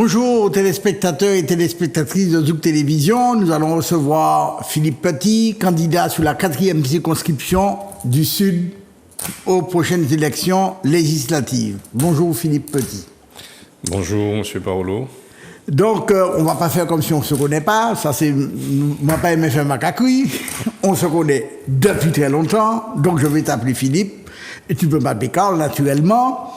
Bonjour aux téléspectateurs et téléspectatrices de Zouk Télévision. Nous allons recevoir Philippe Petit, candidat sur la 4e circonscription du Sud aux prochaines élections législatives. Bonjour Philippe Petit. Bonjour Monsieur Paolo. Donc, on va pas faire comme si on se connaît pas. Ça, c'est moi pas aimé faire ma cacouille. On se connaît depuis très longtemps. Donc, je vais t'appeler Philippe et tu peux m'appeler Carl naturellement.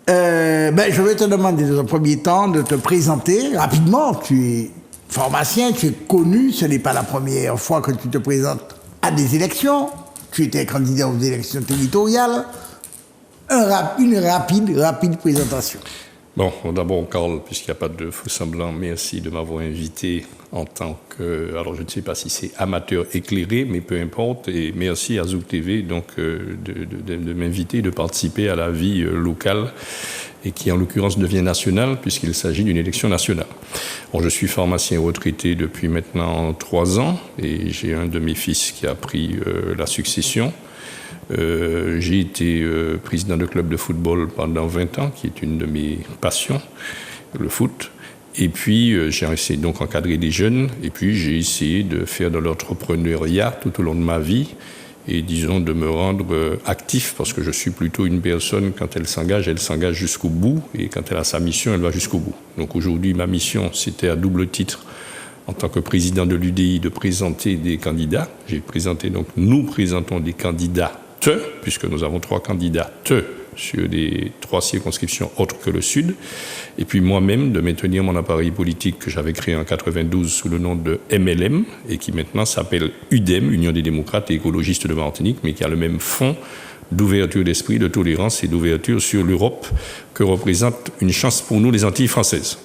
Je vais te demander dans un premier temps de te présenter rapidement. Tu es pharmacien, tu es connu. Ce n'est pas la première fois que tu te présentes à des élections. Tu étais candidat aux élections territoriales. Une rapide présentation. Bon, d'abord, Carl, puisqu'il n'y a pas de faux semblant, merci de m'avoir invité en tant que... Alors, je ne sais pas si c'est amateur éclairé, mais peu importe. Et merci à Zouk TV donc, de m'inviter, de participer à la vie locale et qui, en l'occurrence, devient nationale, puisqu'il s'agit d'une élection nationale. Bon, je suis pharmacien retraité depuis maintenant 3 ans et j'ai un de mes fils qui a pris la succession. J'ai été président de club de football pendant 20 ans, qui est une de mes passions, le foot. Et puis, j'ai essayé donc d'encadrer des jeunes. Et puis, j'ai essayé de faire de l'entrepreneuriat tout au long de ma vie. Et disons, de me rendre actif, parce que je suis plutôt une personne, quand elle s'engage jusqu'au bout. Et quand elle a sa mission, elle va jusqu'au bout. Donc aujourd'hui, ma mission, c'était à double titre, en tant que président de l'UDI, de présenter des candidats. Nous présentons des candidats, puisque nous avons 3 candidats sur les 3 circonscriptions autres que le Sud. Et puis moi-même, de maintenir mon appareil politique que j'avais créé en 92 sous le nom de MLM, et qui maintenant s'appelle UDEM, Union des démocrates et écologistes de Martinique, mais qui a le même fond d'ouverture d'esprit, de tolérance et d'ouverture sur l'Europe, que représente une chance pour nous, les Antilles françaises.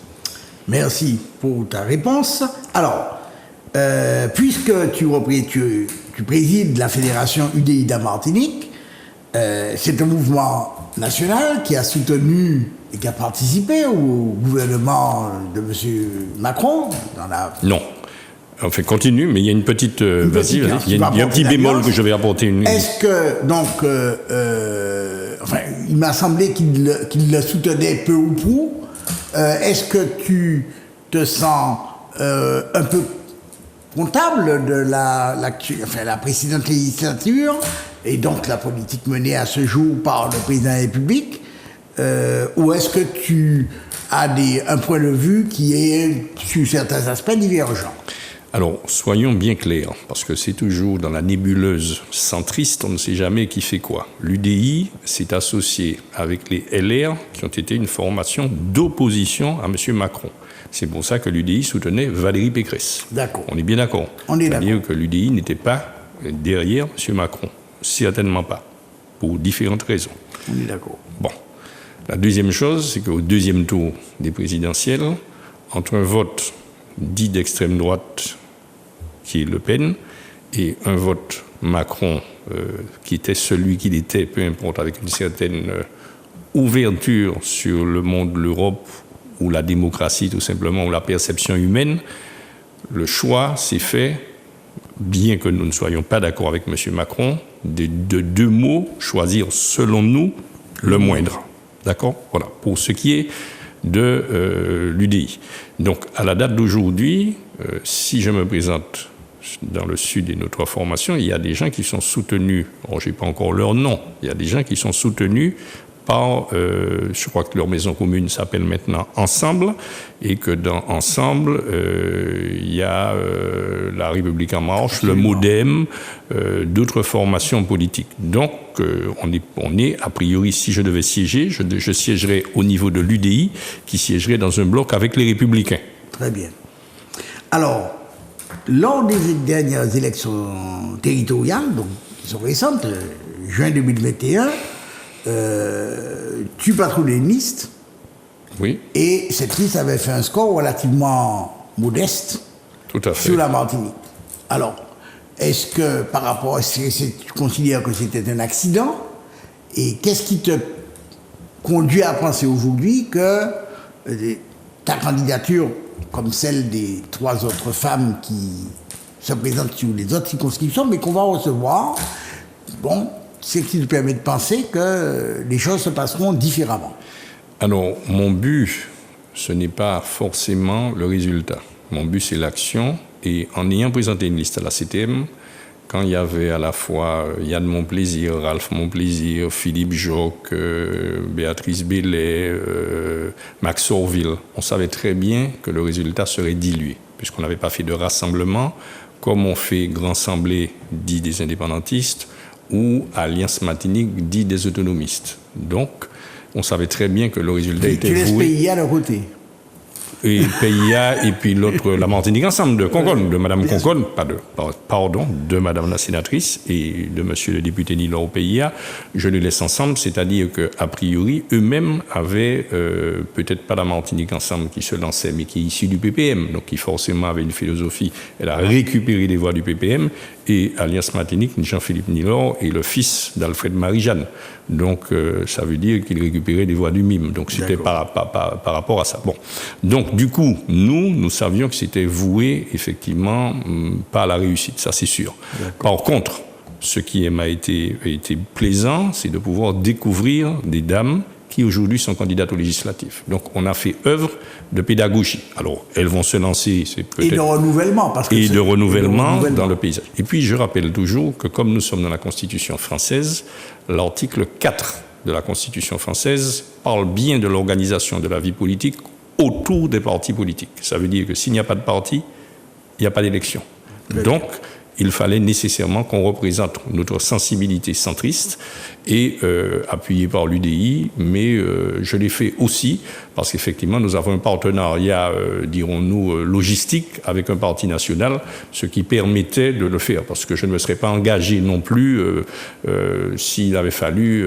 Merci pour ta réponse. Alors, puisque tu présides la fédération UDI de Martinique, c'est un mouvement national qui a soutenu et qui a participé au gouvernement de M. Macron. Non. Enfin, continue, mais il y a une petite... il y a un petit bémol que je vais apporter. Est-ce que, donc... il m'a semblé qu'il le soutenait peu ou prou. Est-ce que tu te sens un peu comptable de la précédente législature et donc la politique menée à ce jour par le président de la République, ou est-ce que tu as un point de vue qui est, sur certains aspects, divergent? Alors, soyons bien clairs, parce que c'est toujours dans la nébuleuse centriste, on ne sait jamais qui fait quoi. L'UDI s'est associé avec les LR, qui ont été une formation d'opposition à M. Macron. C'est pour ça que l'UDI soutenait Valérie Pécresse. D'accord. On est bien d'accord. On est d'accord. C'est-à-dire que l'UDI n'était pas derrière M. Macron. Certainement pas. Pour différentes raisons. On est d'accord. Bon. La deuxième chose, c'est qu'au deuxième tour des présidentielles, entre un vote dit d'extrême droite, qui est Le Pen, et un vote Macron, qui était celui qu'il était, peu importe, avec une certaine ouverture sur le monde, l'Europe, ou la démocratie, tout simplement, ou la perception humaine, le choix s'est fait, bien que nous ne soyons pas d'accord avec M. Macron, de 2 mots, choisir, selon nous, le moindre. D'accord? Voilà, pour ce qui est de l'UDI. Donc, à la date d'aujourd'hui, si je me présente dans le Sud et nos 3 formations, il y a des gens qui sont soutenus, je n'ai pas encore leur nom, il y a des gens qui sont soutenus par, je crois que leur maison commune s'appelle maintenant Ensemble, et que dans Ensemble, il y a la République En Marche, le MoDem, d'autres formations politiques. Donc, on est, a priori, si je devais siéger, je siégerais au niveau de l'UDI, qui siégerait dans un bloc avec les Républicains. Très bien. Alors, lors des dernières élections territoriales, donc, qui sont récentes, juin 2021, tu patrouillais une liste. Oui. Et cette liste avait fait un score relativement modeste. Tout à fait. Sur la Martinique. Alors, est-ce que par rapport à ce que tu considères que c'était un accident? Et qu'est-ce qui te conduit à penser aujourd'hui que ta candidature, comme celle des 3 autres femmes qui se présentent sur les autres circonscriptions, mais qu'on va recevoir, bon, c'est ce qui nous permet de penser que les choses se passeront différemment? Alors, mon but ce n'est pas forcément le résultat. Mon but, c'est l'action. Et en ayant présenté une liste à la CTM, quand il y avait à la fois Yann Monplaisir, Ralph Monplaisir, Philippe Joc, Béatrice Bellet, Max Orville, on savait très bien que le résultat serait dilué, puisqu'on n'avait pas fait de rassemblement, comme on fait Grand Assemblée dit des indépendantistes ou Alliance Martinique dit des autonomistes. Donc, on savait très bien que le résultat était voué. Tu laisses PIA de côté. Et PIA, et puis l'autre, la Martinique ensemble, de Concorde, de Madame Concorde, de Madame la sénatrice et de Monsieur le député Nilor au PIA, je les laisse ensemble, c'est-à-dire qu'a priori, eux-mêmes avaient peut-être pas la Martinique ensemble qui se lançait, mais qui est issue du PPM, donc qui forcément avait une philosophie, elle a récupéré les voix du PPM, et Alliance Martinique, Jean-Philippe Nilor est le fils d'Alfred Marie-Jeanne. Donc, ça veut dire qu'il récupérait des voix du MIM. Donc, c'était par rapport à ça. Bon. Donc, du coup, nous savions que c'était voué, effectivement, pas à la réussite. Ça, c'est sûr. Par contre, ce qui m'a été plaisant, c'est de pouvoir découvrir des dames qui aujourd'hui sont candidates aux législatives. Donc, on a fait œuvre de pédagogie. Alors, elles vont se lancer, c'est peut-être... Et de renouvellement, parce que et de renouvellement dans le paysage. Et puis, je rappelle toujours que comme nous sommes dans la Constitution française, l'article 4 de la Constitution française parle bien de l'organisation de la vie politique autour des partis politiques. Ça veut dire que s'il n'y a pas de parti, il n'y a pas d'élection. Donc, il fallait nécessairement qu'on représente notre sensibilité centriste et appuyé par l'UDI, mais je l'ai fait aussi parce qu'effectivement nous avons un partenariat, dirons-nous, logistique avec un parti national, ce qui permettait de le faire, parce que je ne me serais pas engagé non plus s'il avait fallu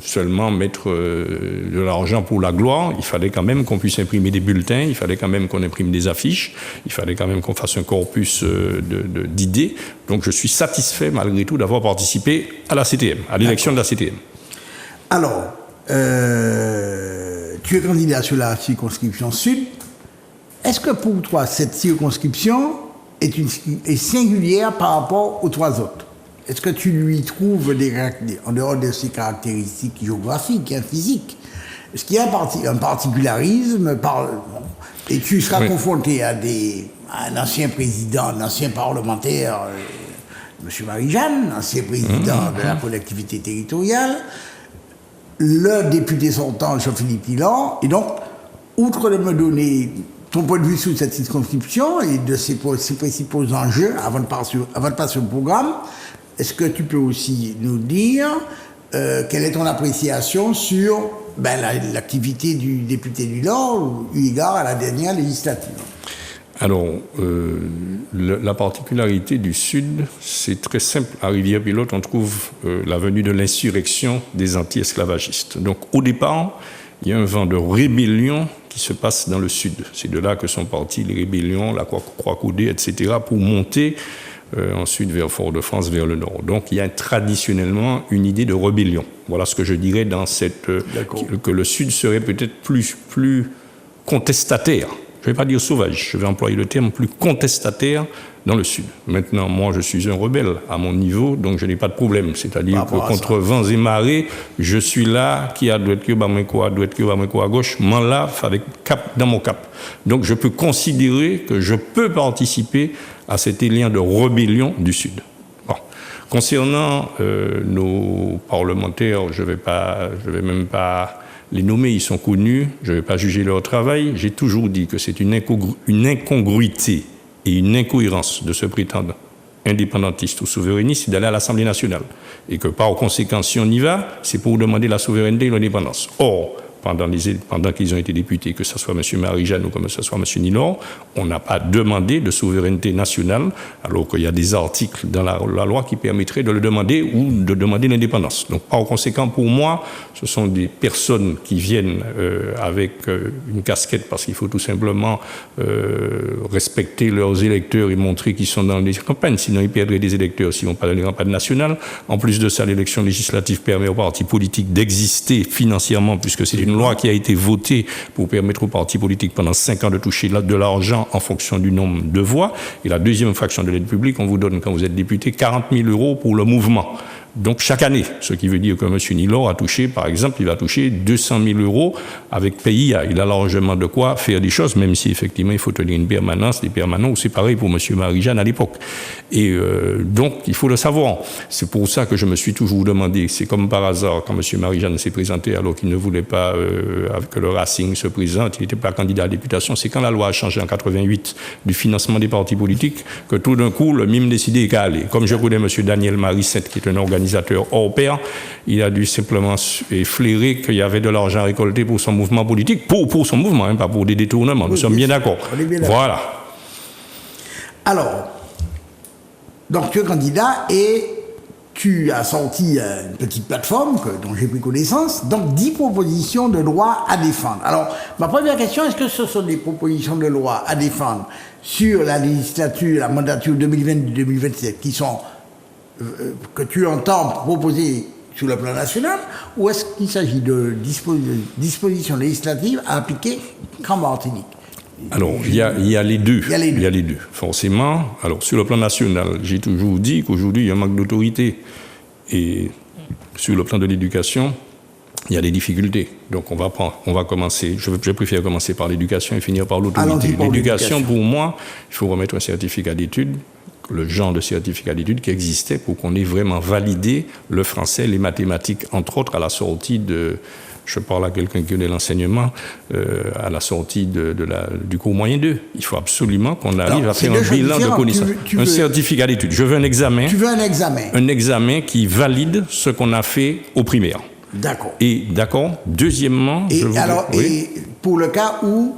seulement mettre de l'argent pour la gloire. Il fallait quand même qu'on puisse imprimer des bulletins, il fallait quand même qu'on imprime des affiches, il fallait quand même qu'on fasse un corpus d'idées. Donc je suis satisfait malgré tout d'avoir participé à la CTM, à l'élection de la CTM. Alors, tu es candidat sur la circonscription sud. Est-ce que pour toi, cette circonscription est singulière par rapport aux trois autres? Est-ce que tu lui trouves, en dehors de ses caractéristiques géographiques et physiques, est-ce qu'il y a un particularisme et tu seras confronté à un ancien président, un ancien parlementaire, M. Marie-Jeanne, ancien président de la collectivité territoriale, le député sortant, Jean-Philippe Nilor, et donc, outre de me donner ton point de vue sur cette circonscription et de ses principaux enjeux, avant de passer au programme, est-ce que tu peux aussi nous dire quelle est ton appréciation sur l'activité du député Nilor, eu égard à la dernière législature? Alors, la particularité du Sud, c'est très simple. À Rivière-Pilote, on trouve la venue de l'insurrection des anti-esclavagistes. Donc, au départ, il y a un vent de rébellion qui se passe dans le Sud. C'est de là que sont parties les rébellions, la Croix-Coudée, etc., pour monter ensuite vers Fort-de-France, vers le Nord. Donc, il y a traditionnellement une idée de rébellion. Voilà ce que je dirais dans cette... que le Sud serait peut-être plus contestataire. Je ne vais pas dire sauvage, je vais employer le terme plus contestataire dans le Sud. Maintenant, moi, je suis un rebelle à mon niveau, donc je n'ai pas de problème. C'est-à-dire que contre vents et marées, je suis là, qui a doit être que à gauche, m'en lave avec cap dans mon cap. Donc, je peux considérer que je peux participer à cet élan de rébellion du Sud. Bon. Concernant nos parlementaires, je vais même pas les nommer, ils sont connus, je ne vais pas juger leur travail. J'ai toujours dit que c'est une incongruité et une incohérence de se prétendre indépendantiste ou souverainiste d'aller à l'Assemblée nationale. Et que par conséquent, si on y va, c'est pour demander la souveraineté et l'indépendance. Or, pendant qu'ils ont été députés, que ce soit M. Marie-Jeanne ou que ce soit M. Nilor, on n'a pas demandé de souveraineté nationale, alors qu'il y a des articles dans la loi qui permettraient de le demander ou de demander l'indépendance. Donc, par conséquent, pour moi, ce sont des personnes qui viennent avec une casquette, parce qu'il faut tout simplement respecter leurs électeurs et montrer qu'ils sont dans les campagnes, sinon ils perdraient des électeurs s'ils n'ont pas de campagne nationale. En plus de ça, l'élection législative permet aux partis politiques d'exister financièrement, puisque c'est une loi qui a été votée pour permettre aux partis politiques pendant 5 ans de toucher de l'argent en fonction du nombre de voix. Et la deuxième fraction de l'aide publique, on vous donne, quand vous êtes député, 40 000 € pour le mouvement. Donc chaque année, ce qui veut dire que M. Nilor a touché, par exemple, il va toucher 200 000 euros avec PIA. Il a largement de quoi faire des choses, même si effectivement il faut tenir une permanence, des permanents, c'est pareil pour M. Marie-Jeanne à l'époque. Et donc il faut le savoir. C'est pour ça que je me suis toujours demandé, c'est comme par hasard, quand M. Marie-Jeanne s'est présenté alors qu'il ne voulait pas que le Racing se présente, il n'était pas candidat à la députation, c'est quand la loi a changé en 88 du financement des partis politiques que tout d'un coup le MIM décidait qu'à aller. Comme je connais M. Daniel Marissette, qui est un organisateur hors pair, il a dû simplement flairer qu'il y avait de l'argent récolté pour son mouvement politique, pour son mouvement, hein, pas pour des détournements. Nous sommes bien d'accord. Voilà. Alors, donc tu es candidat et tu as sorti une petite plateforme dont j'ai pris connaissance, donc 10 propositions de loi à défendre. Alors, ma première question, est-ce que ce sont des propositions de loi à défendre sur la législature, la mandature 2020-2027 qui sont que tu entends proposer sur le plan national, ou est-ce qu'il s'agit de dispositions législatives à appliquer qu'en Martinique? Alors, il y a les deux. Il y a les deux. Forcément, alors sur le plan national, j'ai toujours dit qu'aujourd'hui, il y a un manque d'autorité. Et sur le plan de l'éducation, il y a des difficultés. Donc, on va commencer, je préfère commencer par l'éducation et finir par l'autorité. L'éducation, pour moi, il faut remettre un certificat d'études, le genre de certificat d'études qui existait pour qu'on ait vraiment validé le français, les mathématiques, entre autres, à la sortie de... Je parle à quelqu'un qui connaît l'enseignement, à la sortie du cours moyen 2. Il faut absolument qu'on arrive à faire un bilan de connaissances. Un certificat d'études. Je veux un examen. Tu veux un examen? Un examen qui valide ce qu'on a fait au primaire. D'accord. Et d'accord. Deuxièmement, et pour le cas où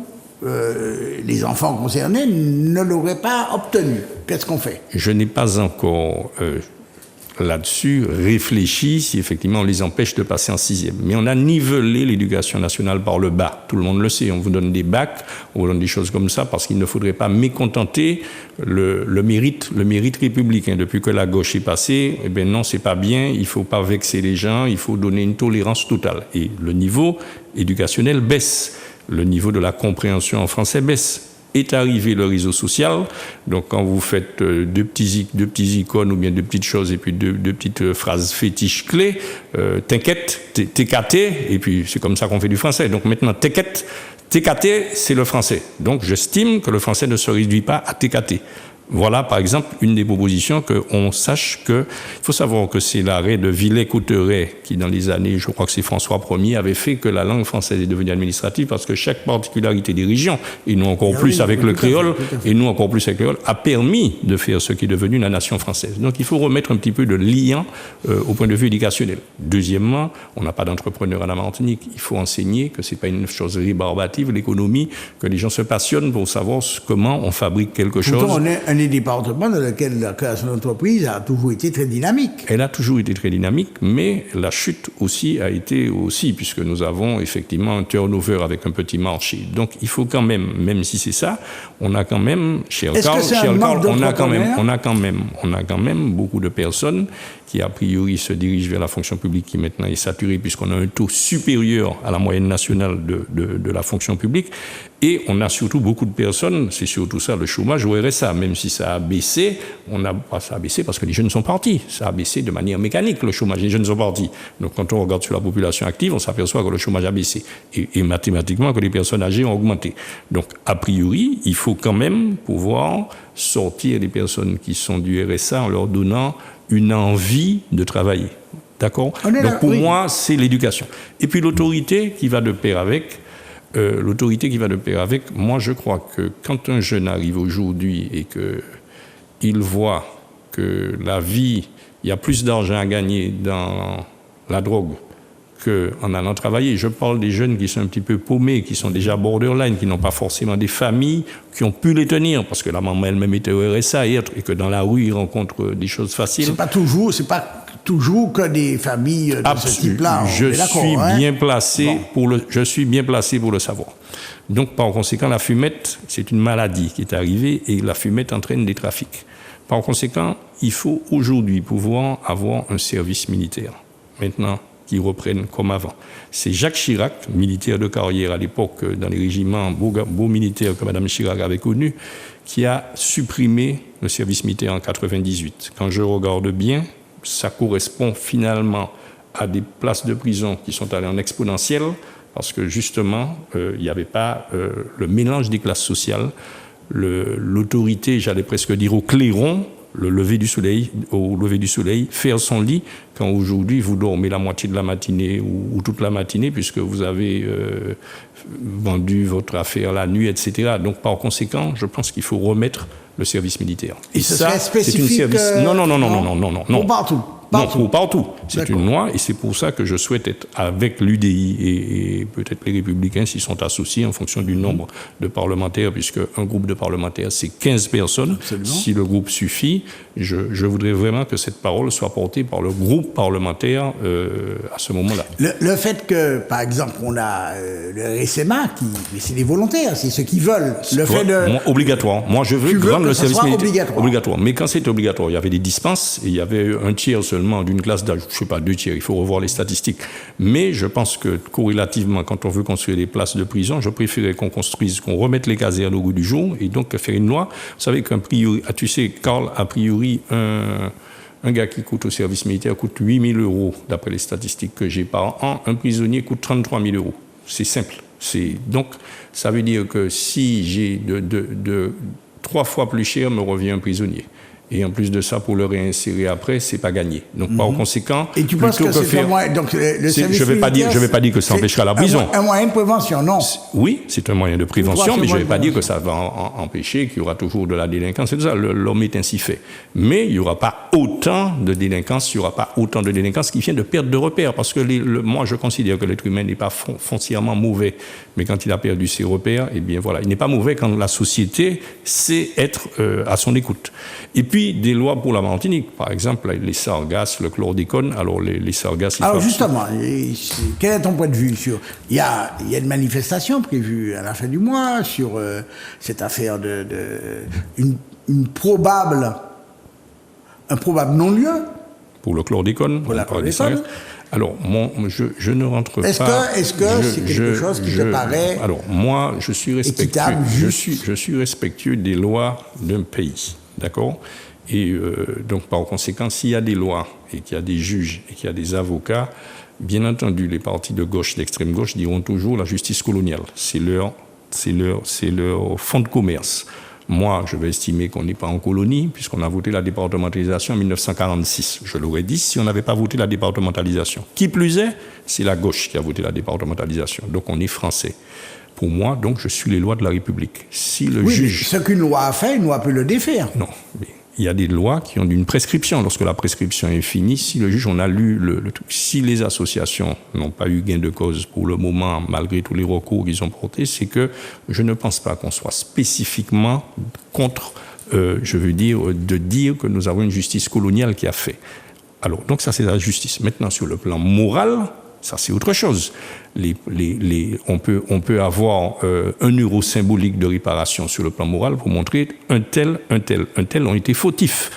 les enfants concernés ne l'auraient pas obtenu, qu'est-ce qu'on fait? Je n'ai pas encore là-dessus réfléchi si effectivement on les empêche de passer en 6e. Mais on a nivelé l'éducation nationale par le bas. Tout le monde le sait. On vous donne des bacs, on vous donne des choses comme ça parce qu'il ne faudrait pas mécontenter le mérite républicain. Depuis que la gauche est passée, eh bien non, c'est pas bien. Il faut pas vexer les gens. Il faut donner une tolérance totale. Et le niveau éducationnel baisse. Le niveau de la compréhension en français baisse. Est arrivé le réseau social, donc quand vous faites deux petits icônes ou bien deux petites choses et puis deux petites phrases fétiches clés, t'inquiète, t'es caté, et puis c'est comme ça qu'on fait du français. Donc maintenant, t'inquiète, t'es caté, c'est le français. Donc j'estime que le français ne se réduit pas à t'es caté. Voilà, par exemple, une des propositions qu'on sache que... Il faut savoir que c'est l'arrêt de Villers-Cotterêts qui, dans les années, je crois que c'est François Ier, avait fait que la langue française est devenue administrative parce que chaque particularité des régions, et nous encore plus avec le créole, a permis de faire ce qui est devenu la nation française. Donc il faut remettre un petit peu de lien au point de vue éducationnel. Deuxièmement, on n'a pas d'entrepreneurs à la Martinique. Il faut enseigner que c'est pas une chose rébarbative, l'économie, que les gens se passionnent pour savoir comment on fabrique quelque chose. On est un des départements dans lequel la création d'entreprise a toujours été très dynamique. Elle a toujours été très dynamique, mais la chute aussi a été aussi, puisque nous avons effectivement un turnover avec un petit marché. Donc il faut quand même si c'est ça, on a quand même, cher Carl, on a quand même beaucoup de personnes qui a priori se dirigent vers la fonction publique qui maintenant est saturée puisqu'on a un taux supérieur à la moyenne nationale de la fonction publique. Et on a surtout beaucoup de personnes, c'est surtout ça, le chômage au RSA, même si ça a baissé, ça a baissé parce que les jeunes sont partis. Ça a baissé de manière mécanique, le chômage, les jeunes sont partis. Donc quand on regarde sur la population active, on s'aperçoit que le chômage a baissé. Et mathématiquement, que les personnes âgées ont augmenté. Donc a priori, il faut quand même pouvoir sortir des personnes qui sont du RSA en leur donnant une envie de travailler. D'accord? Donc pour moi, c'est l'éducation. Et puis l'autorité qui va de pair avec... moi je crois que quand un jeune arrive aujourd'hui et qu'il voit que la vie, il y a plus d'argent à gagner dans la drogue qu'en allant travailler. Je parle des jeunes qui sont un petit peu paumés, qui sont déjà borderline, qui n'ont pas forcément des familles, qui ont pu les tenir, parce que la maman elle-même était au RSA et que dans la rue, ils rencontrent des choses faciles. C'est pas toujours que des familles de ce type-là. Je suis bien placé pour le savoir. Donc, par conséquent, la fumette, c'est une maladie qui est arrivée et la fumette entraîne des trafics. Par conséquent, il faut aujourd'hui pouvoir avoir un service militaire. Maintenant, qui reprennent comme avant. C'est Jacques Chirac, militaire de carrière à l'époque, dans les régiments beaux militaires que Mme Chirac avait connus, qui a supprimé le service militaire en 98. Quand je regarde bien, ça correspond finalement à des places de prison qui sont allées en exponentiel, parce que justement, il n'y avait pas le mélange des classes sociales, l'autorité, j'allais presque dire au clairon, au lever du soleil, faire son lit, quand aujourd'hui vous dormez la moitié de la matinée ou toute la matinée, puisque vous avez vendu votre affaire la nuit, etc. Donc par conséquent, je pense qu'il faut remettre le service militaire. Et ce serait spécifique Non. Pour partout. Non, pour partout. C'est une loi et c'est pour ça que je souhaite être avec l'UDI et peut-être les Républicains s'ils sont associés en fonction du nombre de parlementaires, puisque un groupe de parlementaires, c'est 15 personnes. Absolument. Si le groupe suffit, je voudrais vraiment que cette parole soit portée par le groupe parlementaire à ce moment-là. Le fait que, par exemple, on a le RSMA, c'est des volontaires, c'est ceux qui veulent. Obligatoire. Moi, je veux rendre le service militaire obligatoire. Mais quand c'est obligatoire, il y avait des dispenses et il y avait un tiers seulement d'une classe d'âge, je ne sais pas, 2 tiers, il faut revoir les statistiques. Mais je pense que corrélativement, quand on veut construire des places de prison, je préférais qu'on remette les casernes au goût du jour et donc faire une loi. Vous savez qu'un priori, tu sais, Carl, a priori, un gars qui coûte au service militaire coûte 8 000 € d'après les statistiques que j'ai par an. Un prisonnier coûte 33 000 €. C'est simple. Donc, ça veut dire que si j'ai de 3 fois plus cher, me revient un prisonnier. Et en plus de ça, pour le réinsérer après, c'est pas gagné. Donc, par conséquent, et tu penses que c'est un moyen, donc le service je vais pas dire que ça empêchera la prison. Un moyen de prévention, non? Oui, c'est un moyen de prévention, mais je ne vais pas dire que ça va empêcher qu'il y aura toujours de la délinquance. C'est ça, l'homme est ainsi fait. Mais il n'y aura pas autant de délinquance, qui vient de perte de repères, parce que moi, je considère que l'être humain n'est pas foncièrement mauvais, mais quand il a perdu ses repères, eh bien voilà, il n'est pas mauvais quand la société sait être à son écoute. Et puis, des lois pour la Martinique, par exemple, les sargasses, le chlordécone. Alors, les sargasses... Alors, justement, quel est ton point de vue sur... Il y a une manifestation prévue à la fin du mois sur cette affaire un probable non-lieu. Pour le chlordécone. Pour la chlordécone. Alors, je ne rentre pas... Est-ce que c'est quelque chose qui te paraît... Alors, moi, je suis respectueux. Équitable, je suis respectueux des lois d'un pays. D'accord ? Et donc, par conséquent, s'il y a des lois et qu'il y a des juges et qu'il y a des avocats, bien entendu, les partis de gauche, d'extrême gauche, diront toujours la justice coloniale. C'est leur fonds de commerce. Moi, je vais estimer qu'on n'est pas en colonie, puisqu'on a voté la départementalisation en 1946. Je l'aurais dit si on n'avait pas voté la départementalisation. Qui plus est, c'est la gauche qui a voté la départementalisation. Donc, on est français. Pour moi, donc, je suis les lois de la République. Si le juge... Ce qu'une loi a fait, une loi peut le défaire. Non, mais il y a des lois qui ont une prescription. Lorsque la prescription est finie, si le juge, on a lu le truc, si les associations n'ont pas eu gain de cause pour le moment, malgré tous les recours qu'ils ont portés, c'est que je ne pense pas qu'on soit spécifiquement contre, de dire que nous avons une justice coloniale qui a fait. Alors, donc ça, c'est la justice. Maintenant, sur le plan moral... Ça, c'est autre chose. On peut avoir un euro symbolique de réparation sur le plan moral pour montrer un tel ont été fautifs.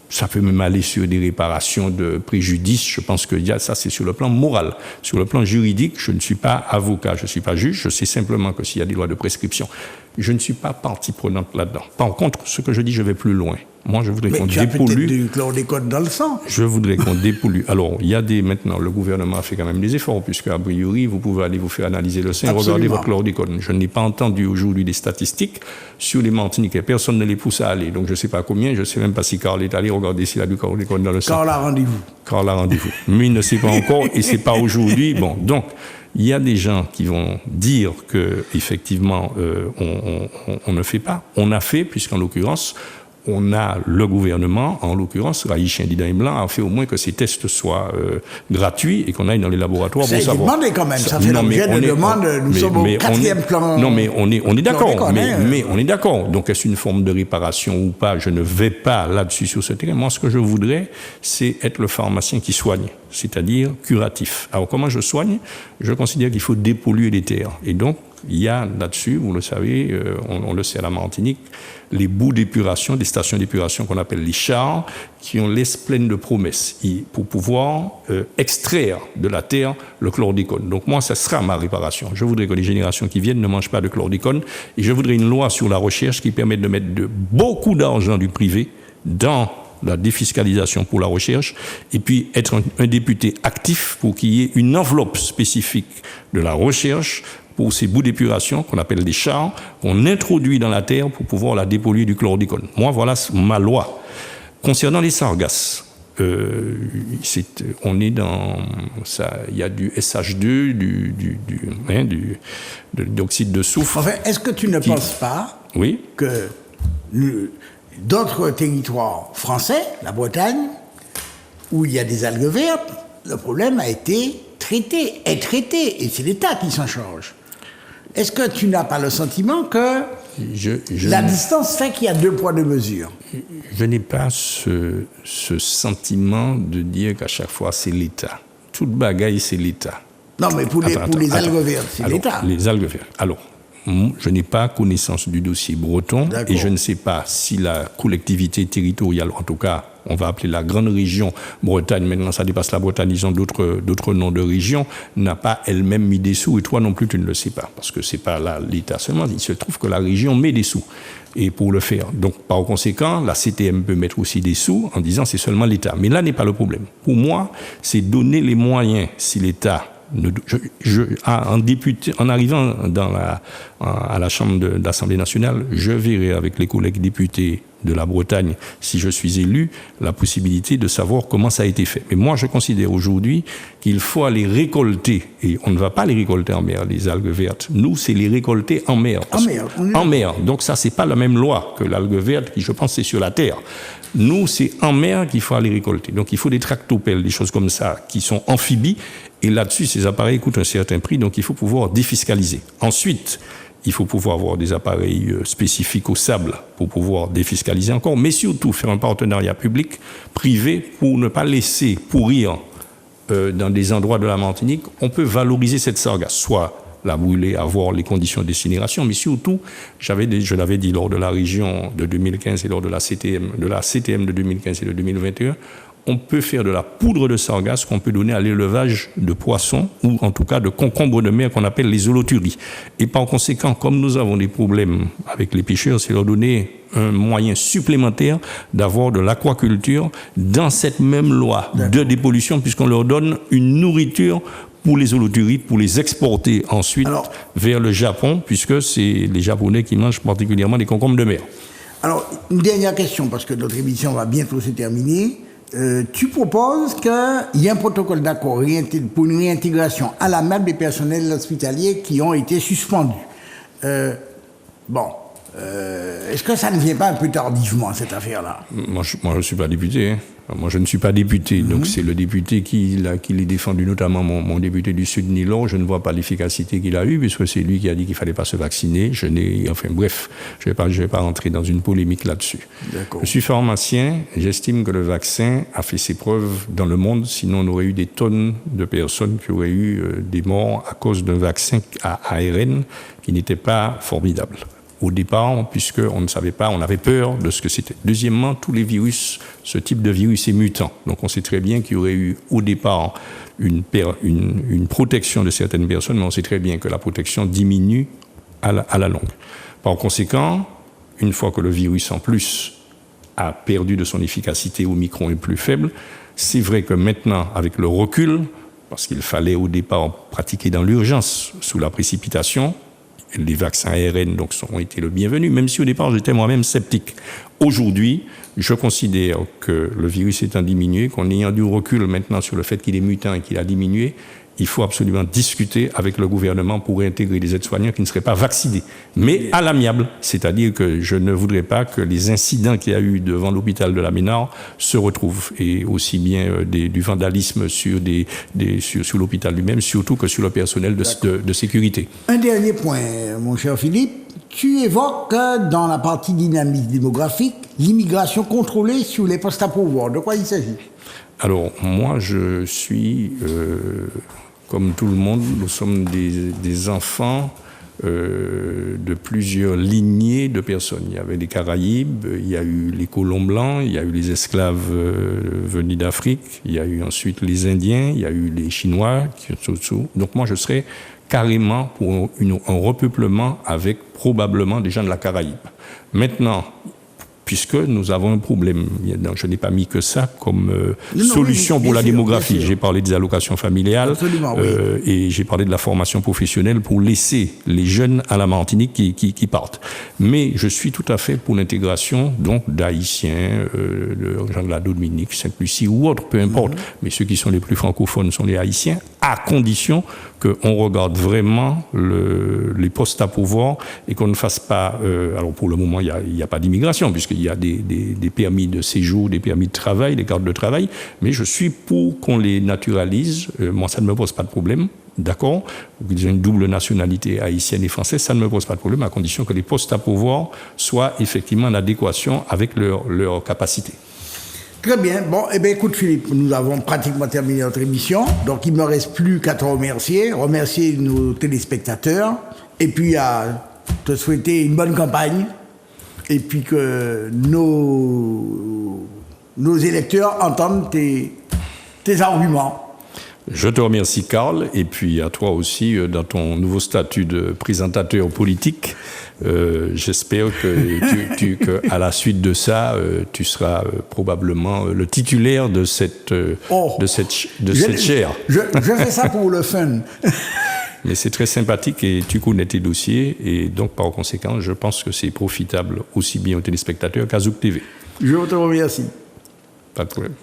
Ça peut même aller sur des réparations de préjudice. Je pense que ça, c'est sur le plan moral. Sur le plan juridique, je ne suis pas avocat, je ne suis pas juge. Je sais simplement que s'il y a des lois de prescription, je ne suis pas partie prenante là-dedans. Par contre, ce que je dis, je vais plus loin. Moi, je voudrais qu'on dépollue. Du chlordécone dans le sang. Je voudrais qu'on dépollue. Alors, maintenant, le gouvernement a fait quand même des efforts, puisque a priori, vous pouvez aller vous faire analyser le sang et regarder votre chlordécone. Je n'ai pas entendu aujourd'hui des statistiques sur les Martiniquais. Personne ne les pousse à aller. Donc, je ne sais pas combien. Je ne sais même pas si Carl est allé regarder s'il a du chlordécone dans le sang. Carl a rendez-vous. Mais il ne sait pas encore et ce n'est pas aujourd'hui. Bon, donc, il y a des gens qui vont dire qu'effectivement, on ne fait pas. On a fait, puisqu'en l'occurrence, on a le gouvernement, en l'occurrence, Raïch Ndiaye-Blanc, a fait au moins que ces tests soient gratuits et qu'on aille dans les laboratoires pour savoir. C'est demandé quand même, ça fait l'objet de demande, nous sommes au 4e plan. Non, mais on est d'accord, mais on est d'accord. Donc, est-ce une forme de réparation ou pas? Je ne vais pas là-dessus sur ce terrain. Moi, ce que je voudrais, c'est être le pharmacien qui soigne, c'est-à-dire curatif. Alors, comment je soigne? Je considère qu'il faut dépolluer les terres. Et donc, il y a là-dessus, vous le savez, on le sait à la Martinique, les bouts d'épuration, des stations d'épuration qu'on appelle les chars, qui ont laissé pleines de promesses pour pouvoir extraire de la terre le chlordécone. Donc moi, ça sera ma réparation. Je voudrais que les générations qui viennent ne mangent pas de chlordécone et je voudrais une loi sur la recherche qui permette de mettre beaucoup d'argent du privé dans la défiscalisation pour la recherche, et puis être un député actif pour qu'il y ait une enveloppe spécifique de la recherche pour ces bouts d'épuration qu'on appelle des chars, qu'on introduit dans la terre pour pouvoir la dépolluer du chlordécone. Moi, voilà ma loi. Concernant les sargasses, on est dans ça. Il y a du SH2, de dioxyde de soufre. Enfin, est-ce que tu ne penses pas que d'autres territoires français, la Bretagne, où il y a des algues vertes, le problème a été traité, et c'est l'État qui s'en charge. Est-ce que tu n'as pas le sentiment que la distance fait qu'il y a 2 poids 2 mesures? Je n'ai pas ce sentiment de dire qu'à chaque fois c'est l'État. Toute bagaille, c'est l'État. Non, mais pour les algues vertes, c'est l'État. Les algues vertes. Alors, je n'ai pas connaissance du dossier breton. D'accord. Et je ne sais pas si la collectivité territoriale, en tout cas, on va appeler la grande région Bretagne, maintenant ça dépasse la Bretagne, ils ont d'autres noms de régions, n'a pas elle-même mis des sous, et toi non plus tu ne le sais pas, parce que c'est pas là l'État seulement, il se trouve que la région met des sous, et pour le faire. Donc par conséquent, la CTM peut mettre aussi des sous en disant c'est seulement l'État. Mais là n'est pas le problème. Pour moi, c'est donner les moyens, si l'État... En arrivant à la Chambre de l'Assemblée nationale, je verrai avec les collègues députés de la Bretagne, si je suis élu, la possibilité de savoir comment ça a été fait. Mais moi, je considère aujourd'hui qu'il faut aller récolter, et on ne va pas les récolter en mer, les algues vertes. Nous, c'est les récolter en mer. En mer. Donc ça, c'est pas la même loi que l'algue verte, qui, je pense, c'est sur la terre. Nous, c'est en mer qu'il faut aller récolter. Donc il faut des tractopelles, des choses comme ça, qui sont amphibies. Et là-dessus, ces appareils coûtent un certain prix, donc il faut pouvoir défiscaliser. Ensuite, il faut pouvoir avoir des appareils spécifiques au sable pour pouvoir défiscaliser encore, mais surtout faire un partenariat public-privé pour ne pas laisser pourrir dans des endroits de la Martinique. On peut valoriser cette sargasse, soit la brûler, avoir les conditions d'incinération, mais surtout, je l'avais dit lors de la région de 2015 et lors de la CTM de 2015 et de 2021, on peut faire de la poudre de sargasse qu'on peut donner à l'élevage de poissons ou en tout cas de concombres de mer qu'on appelle les holoturies. Et par conséquent, comme nous avons des problèmes avec les pêcheurs, c'est leur donner un moyen supplémentaire d'avoir de l'aquaculture dans cette même loi de dépollution, puisqu'on leur donne une nourriture pour les holoturies, pour les exporter ensuite vers le Japon, puisque c'est les Japonais qui mangent particulièrement des concombres de mer. Alors, une dernière question, parce que notre émission va bientôt se terminer. Tu proposes qu'il y ait un protocole d'accord pour une réintégration à la même des personnels hospitaliers qui ont été suspendus. Est-ce que ça ne vient pas un peu tardivement, cette affaire-là? Moi, je ne suis pas député. Hein. Moi, je ne suis pas député. Donc, c'est le député qui l'ait défendu, notamment mon député du Sud Nilon. Je ne vois pas l'efficacité qu'il a eue, puisque c'est lui qui a dit qu'il ne fallait pas se vacciner. Je vais pas rentrer dans une polémique là-dessus. D'accord. Je suis pharmacien. J'estime que le vaccin a fait ses preuves dans le monde. Sinon, on aurait eu des tonnes de personnes qui auraient eu des morts à cause d'un vaccin à ARN qui n'était pas formidable. Au départ, puisqu'on ne savait pas, on avait peur de ce que c'était. Deuxièmement, tous les virus, ce type de virus est mutant. Donc on sait très bien qu'il y aurait eu au départ une protection de certaines personnes, mais on sait très bien que la protection diminue à la longue. Par conséquent, une fois que le virus en plus a perdu de son efficacité, Omicron est plus faible, c'est vrai que maintenant, avec le recul, parce qu'il fallait au départ pratiquer dans l'urgence, sous la précipitation, les vaccins ARN donc, ont été le bienvenu, même si au départ j'étais moi-même sceptique. Aujourd'hui, je considère que le virus étant diminué, qu'en ayant du recul maintenant sur le fait qu'il est mutant et qu'il a diminué, il faut absolument discuter avec le gouvernement pour réintégrer les aides-soignants qui ne seraient pas vaccinés, mais à l'amiable. C'est-à-dire que je ne voudrais pas que les incidents qu'il y a eu devant l'hôpital de la Ménard se retrouvent, et aussi bien du vandalisme sur l'hôpital lui-même, surtout que sur le personnel de sécurité. Un dernier point, mon cher Philippe. Tu évoques dans la partie dynamisme démographique l'immigration contrôlée sur les postes à pourvoir. De quoi il s'agit? Alors, moi, je suis... comme tout le monde, nous sommes des enfants de plusieurs lignées de personnes. Il y avait les Caraïbes, il y a eu les colons blancs, il y a eu les esclaves venus d'Afrique, il y a eu ensuite les Indiens, il y a eu les Chinois. Donc moi, je serais carrément pour un repeuplement avec probablement des gens de la Caraïbe. Maintenant, puisque nous avons un problème. Je n'ai pas mis que ça comme Non, solution oui, pour la bien sûr, démographie. bien sûr. J'ai parlé des allocations familiales. Absolument, oui. Et j'ai parlé de la formation professionnelle pour laisser les jeunes à la Martinique qui partent. Mais je suis tout à fait pour l'intégration donc d'Haïtiens, de gens de la Dominique, Sainte-Lucie ou autres, peu importe. Mais ceux qui sont les plus francophones sont les Haïtiens, à condition qu'on regarde vraiment les postes à pourvoir et qu'on ne fasse pas... alors pour le moment, il n'y a pas d'immigration, puisqu'il y a des permis de séjour, des permis de travail, des cartes de travail, mais je suis pour qu'on les naturalise. Moi, ça ne me pose pas de problème, d'accord. Ils ont une double nationalité haïtienne et française, ça ne me pose pas de problème, à condition que les postes à pourvoir soient effectivement en adéquation avec leur capacité. Très bien. Bon, eh bien, écoute, Philippe, nous avons pratiquement terminé notre émission. Donc, il ne me reste plus qu'à te remercier nos téléspectateurs, et puis à te souhaiter une bonne campagne, et puis que nos électeurs entendent tes arguments. Je te remercie, Karl, et puis à toi aussi, dans ton nouveau statut de présentateur politique. J'espère que à la suite de ça, tu seras probablement le titulaire de cette chaire. Je fais ça pour le fun. Mais c'est très sympathique et tu connais tes dossiers, et donc par conséquent, je pense que c'est profitable aussi bien aux téléspectateurs qu'à Zouk TV. Je te remercie. Pas de problème.